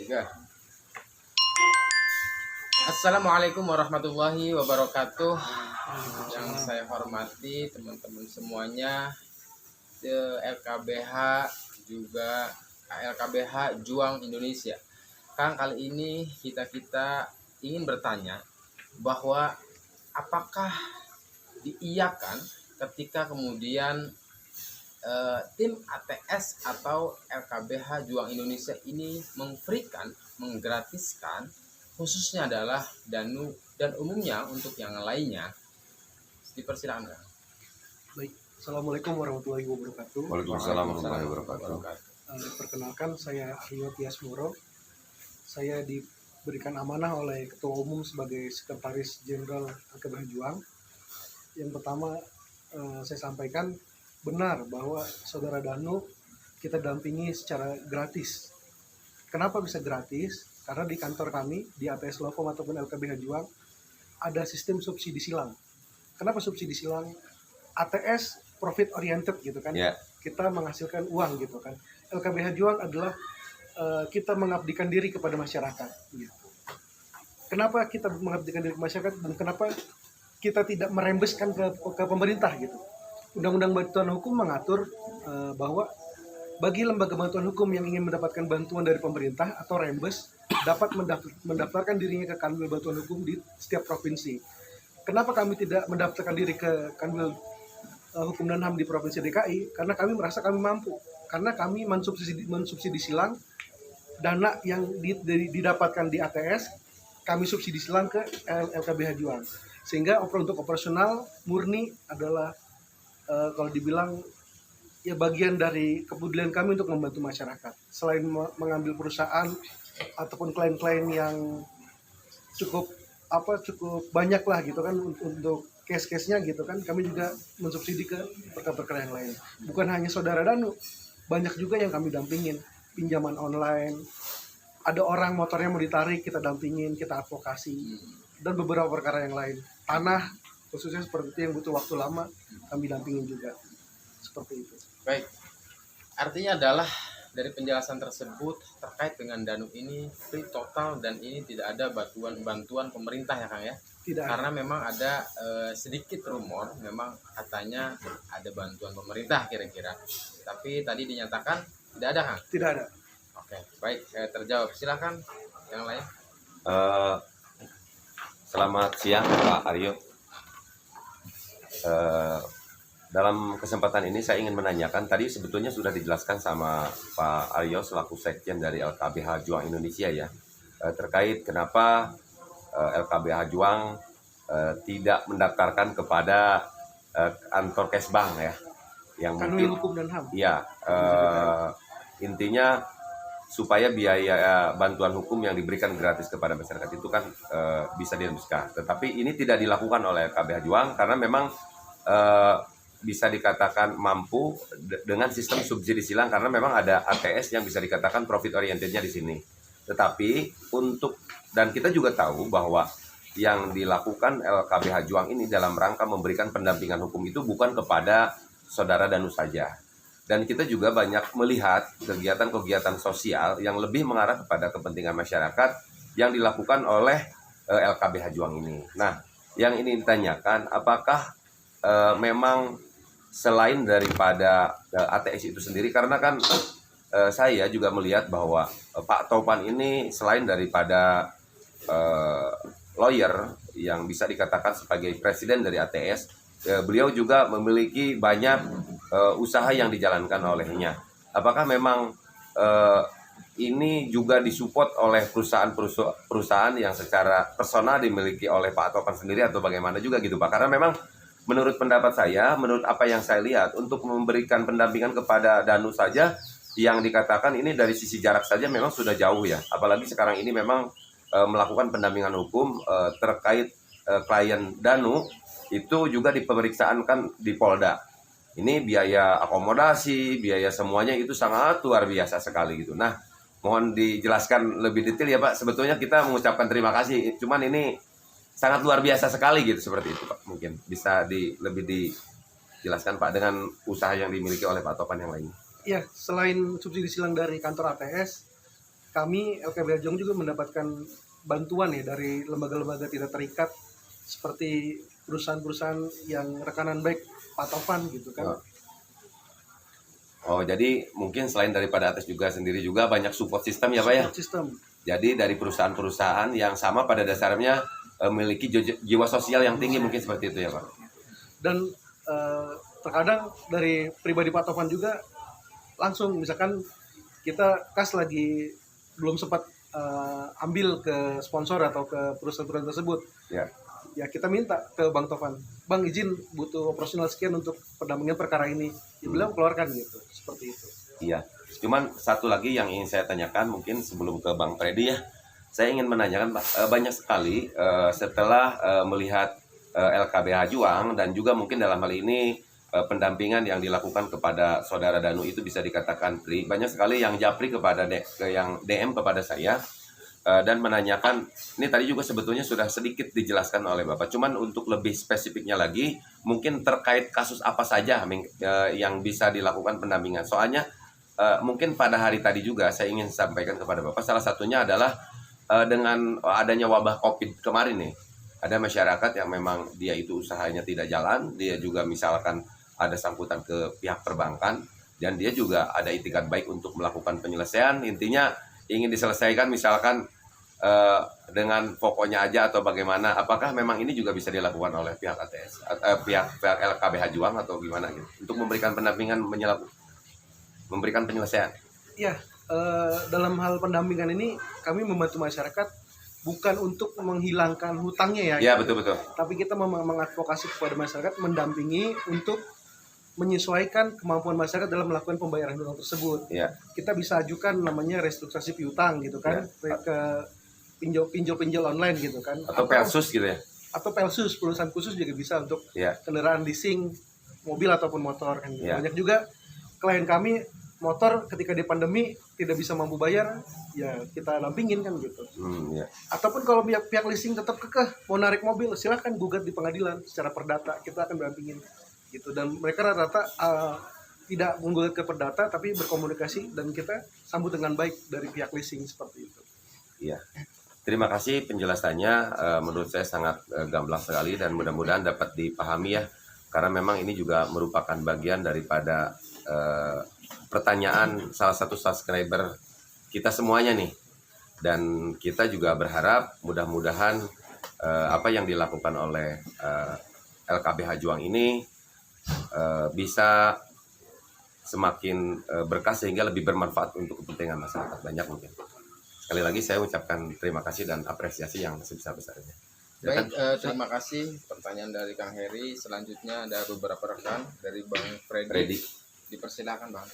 Tiga. Assalamualaikum warahmatullahi wabarakatuh. Yang saya hormati teman-teman semuanya, LKBH juga LKBH Juang Indonesia. Kang, kali ini kita ingin bertanya bahwa apakah diiyakan ketika kemudian tim ATS atau LKBH Juang Indonesia ini menggratiskan khususnya adalah Danu dan umumnya untuk yang lainnya. Dipersilakan. Baik, Assalamualaikum warahmatullahi wabarakatuh. Waalaikumsalam warahmatullahi wabarakatuh. Perkenalkan, saya Aryo Tias Moro. Saya diberikan amanah oleh Ketua Umum sebagai Sekretaris Jenderal LKBH Juang. Yang pertama, saya sampaikan benar bahwa Saudara Danu kita dampingi secara gratis. Kenapa bisa gratis? Karena di kantor kami, di ATS Lokom ataupun LKBH Juang, ada sistem subsidi silang. Kenapa subsidi silang? ATS profit oriented gitu kan, Kita menghasilkan uang gitu kan. LKBH Juang adalah kita mengabdikan diri kepada masyarakat gitu. Kenapa kita mengabdikan diri ke masyarakat dan kenapa kita tidak merembeskan ke pemerintah gitu? Undang-Undang Bantuan Hukum mengatur bahwa bagi lembaga bantuan hukum yang ingin mendapatkan bantuan dari pemerintah atau rembes dapat mendaftarkan dirinya ke Kanwil Bantuan Hukum di setiap provinsi. Kenapa kami tidak mendaftarkan diri ke Kanwil Hukum dan HAM di Provinsi DKI? Karena kami merasa kami mampu. Karena kami mensubsidi silang dana yang didapatkan di ATS, kami subsidi silang ke LKBH Juang. Sehingga untuk operasional murni adalah kalau dibilang ya bagian dari kepedulian kami untuk membantu masyarakat. Selain mengambil perusahaan ataupun klien-klien yang cukup banyak lah gitu kan untuk case-case-nya gitu kan, kami juga mensubsidi ke perkara-perkara yang lain. Bukan hanya Saudara Danu, banyak juga yang kami dampingin, pinjaman online, ada orang motornya mau ditarik, kita dampingin, kita advokasi, dan beberapa perkara yang lain. Tanah, khususnya seperti itu yang butuh waktu lama, kami dampingin juga. Seperti itu. Baik, artinya adalah dari penjelasan tersebut terkait dengan Danu ini free total dan ini tidak ada bantuan pemerintah ya Kang ya? Tidak. Karena memang ada sedikit rumor, memang katanya ada bantuan pemerintah kira-kira. Tapi tadi dinyatakan tidak ada Kang? Tidak ada. Oke, baik, terjawab. Silakan yang lain. Selamat siang Pak Aryo. Dalam kesempatan ini saya ingin menanyakan, tadi sebetulnya sudah dijelaskan sama Pak Aryo selaku Sekjen dari LKBH Juang Indonesia ya, terkait kenapa LKBH Juang tidak mendaftarkan kepada kantor Kesbang ya, yang Kanwil mungkin Hukum dan HAM. ya intinya supaya biaya bantuan hukum yang diberikan gratis kepada masyarakat itu kan bisa dihembuskan. Tetapi ini tidak dilakukan oleh LKBH Juang karena memang bisa dikatakan mampu dengan sistem subsidi silang karena memang ada ATS yang bisa dikatakan profit orientednya di sini. Tetapi dan kita juga tahu bahwa yang dilakukan LKBH Juang ini dalam rangka memberikan pendampingan hukum itu bukan kepada Saudara Danu saja. Dan kita juga banyak melihat kegiatan-kegiatan sosial yang lebih mengarah kepada kepentingan masyarakat yang dilakukan oleh LKBH Juang ini. Nah, yang ini ditanyakan, apakah memang selain daripada ATS itu sendiri, karena kan saya juga melihat bahwa Pak Topan ini selain daripada lawyer yang bisa dikatakan sebagai presiden dari ATS, beliau juga memiliki banyak usaha yang dijalankan olehnya. Apakah memang ini juga disupport oleh perusahaan yang secara personal dimiliki oleh Pak Topan sendiri atau bagaimana juga gitu Pak? Karena memang menurut pendapat saya, menurut apa yang saya lihat, untuk memberikan pendampingan kepada Danu saja yang dikatakan ini dari sisi jarak saja memang sudah jauh ya. Apalagi sekarang ini memang melakukan pendampingan hukum terkait klien Danu itu juga dipemeriksaan kan di Polda. Ini biaya akomodasi, biaya semuanya itu sangat luar biasa sekali gitu. Nah, mohon dijelaskan lebih detail ya Pak. Sebetulnya kita mengucapkan terima kasih, cuman ini sangat luar biasa sekali gitu, seperti itu Pak. Mungkin bisa lebih dijelaskan Pak dengan usaha yang dimiliki oleh Pak Topan yang lain. Iya, selain subsidi silang dari kantor ATS, kami LKBH Juang juga mendapatkan bantuan ya dari lembaga-lembaga tidak terikat seperti perusahaan-perusahaan yang rekanan baik Pak Tovan gitu kan. Oh, jadi mungkin selain daripada ATS juga sendiri juga banyak support system ya Pak ya? Support system. Jadi dari perusahaan-perusahaan yang sama pada dasarnya memiliki jiwa sosial yang tinggi mungkin seperti itu ya Pak? Dan terkadang dari pribadi Pak Tovan juga langsung misalkan kita kas lagi belum sempat ambil ke sponsor atau ke perusahaan-perusahaan tersebut. Ya kita minta ke Bang Tovan, Bang izin butuh operasional sekian untuk pendampingan perkara ini. Ya beliau keluarkan gitu, seperti itu. Iya, cuman satu lagi yang ingin saya tanyakan mungkin sebelum ke Bang Freddy ya. Saya ingin menanyakan Pak, banyak sekali setelah melihat LKBH Juang dan juga mungkin dalam hal ini pendampingan yang dilakukan kepada saudara Danu itu bisa dikatakan banyak sekali yang japri kepada yang DM kepada saya dan menanyakan, ini tadi juga sebetulnya sudah sedikit dijelaskan oleh Bapak, cuman untuk lebih spesifiknya lagi mungkin terkait kasus apa saja yang bisa dilakukan pendampingan. Soalnya mungkin pada hari tadi juga saya ingin sampaikan kepada Bapak, salah satunya adalah dengan adanya wabah COVID kemarin nih, ada masyarakat yang memang dia itu usahanya tidak jalan, dia juga misalkan ada sangkutan ke pihak perbankan, dan dia juga ada itikat baik untuk melakukan penyelesaian, intinya ingin diselesaikan misalkan dengan pokoknya aja atau bagaimana. Apakah memang ini juga bisa dilakukan oleh pihak ATS, pihak LKBH Juang atau gimana gitu, untuk memberikan pendampingan, memberikan penyelesaian? Iya, dalam hal pendampingan ini kami membantu masyarakat bukan untuk menghilangkan hutangnya ya. Iya, betul-betul. Tapi kita mengadvokasi kepada masyarakat, mendampingi untuk menyesuaikan kemampuan masyarakat dalam melakukan pembayaran hutang tersebut. Iya. Kita bisa ajukan namanya restrukturisasi piutang gitu kan, ke pinjol online gitu kan. Atau Pelsus gitu ya. Atau Pelsus, perusahaan khusus juga bisa untuk kendaraan leasing mobil ataupun motor kan. Banyak juga klien kami motor ketika di pandemi tidak bisa mampu bayar, ya kita dampingin kan gitu. Ataupun kalau pihak leasing tetap kekeh mau narik mobil, silahkan gugat di pengadilan secara perdata, kita akan dampingin gitu. Dan mereka rata-rata tidak menggugat ke perdata tapi berkomunikasi dan kita sambut dengan baik dari pihak leasing seperti itu. Iya. Terima kasih penjelasannya, menurut saya sangat gamblang sekali dan mudah-mudahan dapat dipahami ya, karena memang ini juga merupakan bagian daripada pertanyaan salah satu subscriber kita semuanya nih, dan kita juga berharap mudah-mudahan apa yang dilakukan oleh LKBH Juang ini bisa semakin berkah sehingga lebih bermanfaat untuk kepentingan masyarakat banyak mungkin. Sekali lagi saya ucapkan terima kasih dan apresiasi yang sebesar-besarnya. Baik, terima kasih pertanyaan dari Kang Heri. Selanjutnya ada beberapa rekan dari Bang Freddy. Dipersilakan Bang.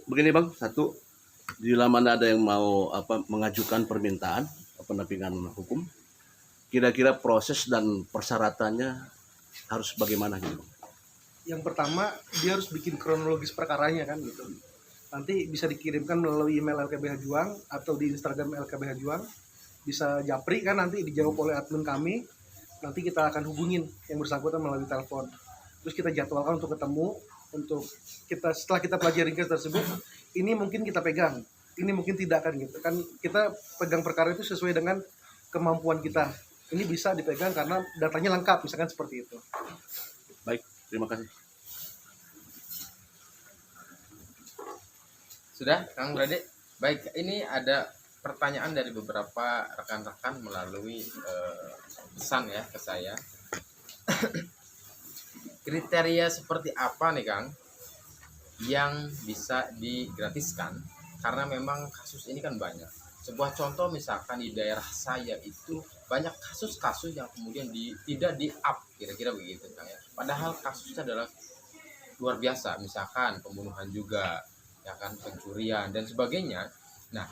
Begini Bang, satu, bila mana ada yang mau mengajukan permintaan pendampingan hukum, kira-kira proses dan persyaratannya harus bagaimana gitu? Yang pertama, dia harus bikin kronologis perkaranya kan gitu. Nanti bisa dikirimkan melalui email LKBH Juang atau di Instagram LKBH Juang. Bisa japri kan, nanti dijawab oleh admin kami. Nanti kita akan hubungin yang bersangkutan melalui telepon. Terus kita jadwalkan untuk ketemu, untuk kita setelah kita pelajari case tersebut, ini mungkin kita pegang, ini mungkin tidak kan gitu. Kan kita pegang perkara itu sesuai dengan kemampuan kita. Ini bisa dipegang karena datanya lengkap, misalkan seperti itu. Baik, terima kasih. Sudah, Kang Brade? Baik, ini ada pertanyaan dari beberapa rekan-rekan melalui pesan ya ke saya. Kriteria seperti apa nih Kang yang bisa digratiskan? Karena memang kasus ini kan banyak. Sebuah contoh misalkan di daerah saya itu banyak kasus-kasus yang kemudian tidak di-up, kira-kira begitu Kang ya. Padahal kasusnya adalah luar biasa, misalkan pembunuhan juga, ya kan, pencurian dan sebagainya. Nah,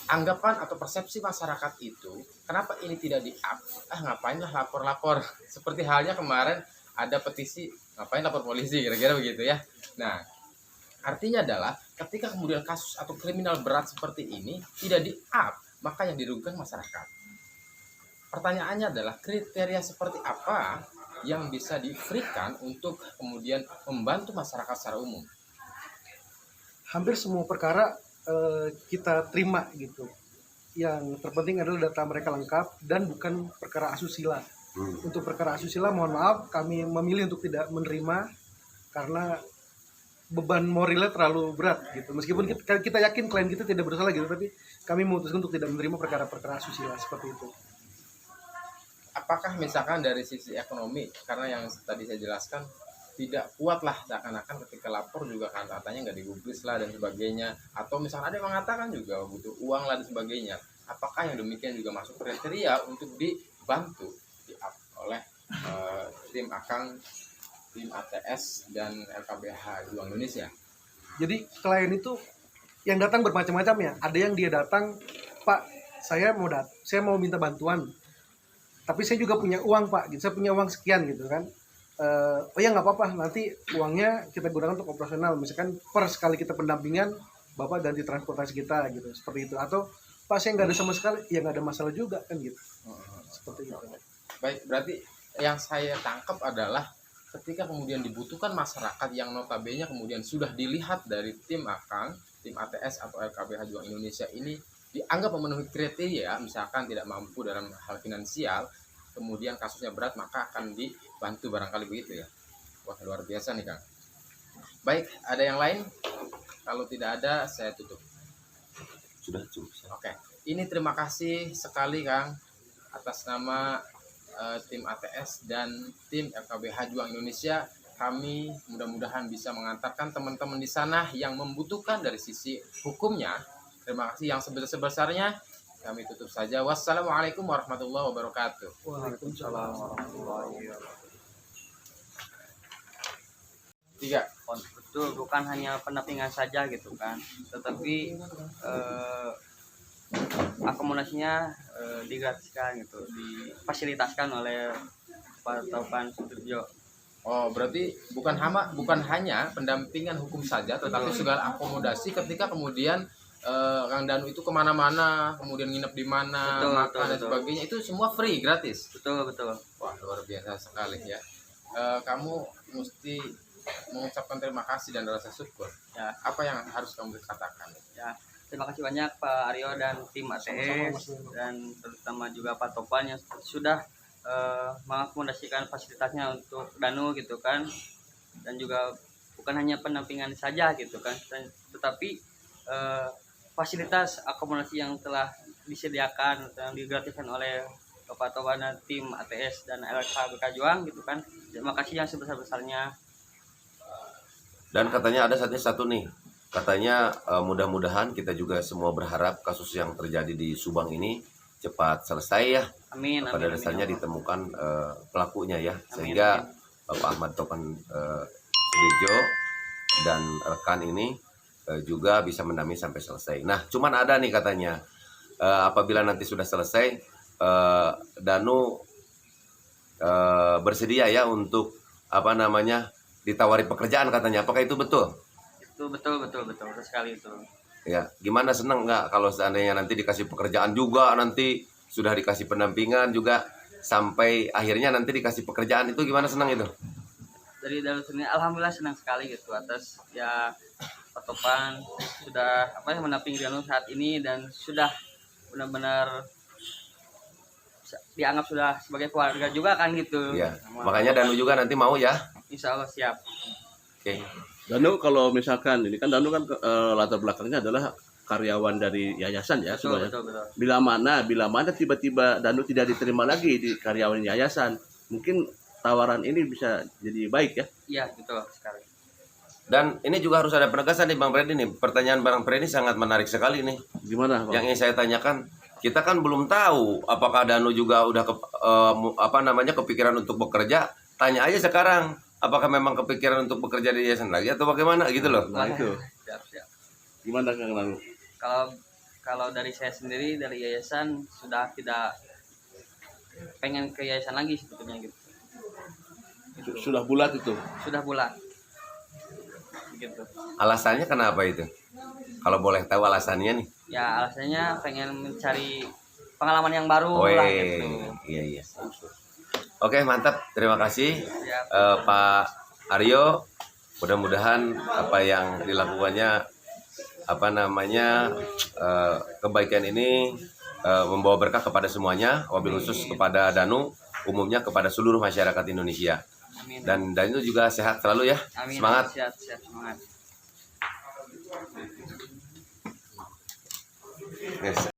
anggapan atau persepsi masyarakat itu, kenapa ini tidak di-up? Ngapainlah lapor-lapor. Seperti halnya kemarin ada petisi, ngapain lapor polisi, kira-kira begitu ya. Nah, artinya adalah ketika kemudian kasus atau kriminal berat seperti ini tidak di-up, maka yang dirugikan masyarakat. Pertanyaannya adalah kriteria seperti apa yang bisa diberikan untuk kemudian membantu masyarakat secara umum? Hampir semua perkara kita terima gitu. Yang terpenting adalah data mereka lengkap dan bukan perkara asusila. Untuk perkara asusila mohon maaf kami memilih untuk tidak menerima karena beban moralnya terlalu berat gitu. Meskipun kita yakin klien kita tidak bersalah gitu, tapi kami memutuskan untuk tidak menerima perkara-perkara asusila seperti itu. Apakah misalkan dari sisi ekonomi, karena yang tadi saya jelaskan tidak kuat lah seakan-akan ketika lapor juga kan katanya nggak digubris lah dan sebagainya, atau misalkan ada yang mengatakan juga butuh uang lah dan sebagainya, apakah yang demikian juga masuk kriteria untuk dibantu oleh tim Akang, tim ATS dan LKBH Juang Indonesia? Jadi klien itu yang datang bermacam-macam ya. Ada yang dia datang, Pak, saya mau minta bantuan, tapi saya juga punya uang Pak, gitu. Saya punya uang sekian gitu kan. Oh ya nggak apa-apa, nanti uangnya kita gunakan untuk operasional. Misalkan per sekali kita pendampingan, Bapak ganti transportasi kita gitu, seperti itu. Atau Pak saya nggak ada sama sekali, ya nggak ada masalah juga kan gitu. Seperti itu. Baik, berarti yang saya tangkap adalah ketika kemudian dibutuhkan masyarakat yang notabene kemudian sudah dilihat dari tim Akang, tim ATS atau LKBH Juang Indonesia ini dianggap memenuhi kriteria, misalkan tidak mampu dalam hal finansial, kemudian kasusnya berat, maka akan dibantu barangkali begitu ya. Wah, luar biasa nih Kang. Baik, ada yang lain? Kalau tidak ada, saya tutup. Sudah cukup. Oke, ini terima kasih sekali Kang atas nama tim ATS dan tim LKBH Juang Indonesia. Kami mudah-mudahan bisa mengantarkan teman-teman di sana yang membutuhkan dari sisi hukumnya. Terima kasih yang sebesar-besarnya. Kami tutup saja. Wassalamualaikum warahmatullahi wabarakatuh. Waalaikumsalam warahmatullahi wabarakatuh. 3. Betul, bukan hanya pendampingan saja gitu kan, tetapi akomodasinya digratiskan gitu, difasilitaskan oleh Pak Taufan Sutirjo. Oh, berarti bukan hanya pendampingan hukum saja, tetapi segala akomodasi ketika kemudian Kang Danu itu kemana-mana, kemudian nginep di mana, Betul, makan dan betul. sebagainya, itu semua free, gratis. Betul. Wah, luar biasa sekali ya. Kamu mesti mengucapkan terima kasih dan rasa syukur. Ya. Apa yang harus kamu katakan? Ya, terima kasih banyak Pak Aryo dan tim ATS dan terutama juga Pak Topan yang sudah mengakomodasikan fasilitasnya untuk Danu gitu kan, dan juga bukan hanya pendampingan saja gitu kan, tetapi fasilitas akomodasi yang telah disediakan yang digratiskan oleh Bapak Topan dan tim ATS dan LKBH Juang gitu kan. Terima kasih yang sebesar-besarnya. Dan katanya ada satu nih, katanya mudah-mudahan kita juga semua berharap kasus yang terjadi di Subang ini cepat selesai ya. Amin. Pada dasarnya ditemukan pelakunya ya, sehingga Bapak Ahmad Topan Sudirjo dan rekan ini juga bisa mendampingi sampai selesai. Nah, cuman ada nih katanya, apabila nanti sudah selesai, Danu bersedia ya untuk ditawari pekerjaan katanya. Apakah itu betul? Itu betul sekali itu. Ya, gimana, senang nggak kalau seandainya nanti dikasih pekerjaan juga, nanti sudah dikasih pendampingan juga, sampai akhirnya nanti dikasih pekerjaan, itu gimana, senang itu? Dari dalam sini alhamdulillah senang sekali gitu atas ya Pak Topan sudah mendampingi Danu saat ini dan sudah benar-benar dianggap sudah sebagai keluarga juga kan gitu. Ya, makanya Danu juga nanti mau ya. Insya Allah siap. Oke. Danu kalau misalkan ini kan Danu kan latar belakangnya adalah karyawan dari yayasan ya sebenarnya. Betul. Bila mana tiba-tiba Danu tidak diterima lagi di karyawan yayasan, mungkin tawaran ini bisa jadi baik ya. Iya betul sekali. Dan ini juga harus ada penegasan nih Bang Freddy nih. Pertanyaan Bang Freddy sangat menarik sekali nih. Gimana, Bang? Yang ingin saya tanyakan, kita kan belum tahu apakah Danu juga udah kepikiran untuk bekerja. Tanya aja sekarang, apakah memang kepikiran untuk bekerja di yayasan lagi atau bagaimana gitu loh. Nah, itu. Siap. Gimana Kang Danu? Kalau dari saya sendiri dari yayasan sudah tidak pengen ke yayasan lagi sebetulnya gitu. Sudah bulat itu. Sudah bulat. Gitu. Alasannya kenapa itu? Kalau boleh tahu alasannya nih. Ya alasannya pengen mencari pengalaman yang baru Oh, lah gitu. Iya. Oke, mantap. Terima kasih Siap. Pak Aryo. Mudah-mudahan apa yang dilakukannya kebaikan ini membawa berkah kepada semuanya, wabil khusus kepada Danu, umumnya kepada seluruh masyarakat Indonesia. Amin. Dan itu juga sehat selalu ya. Amin. Semangat. Sehat, semangat. Yes.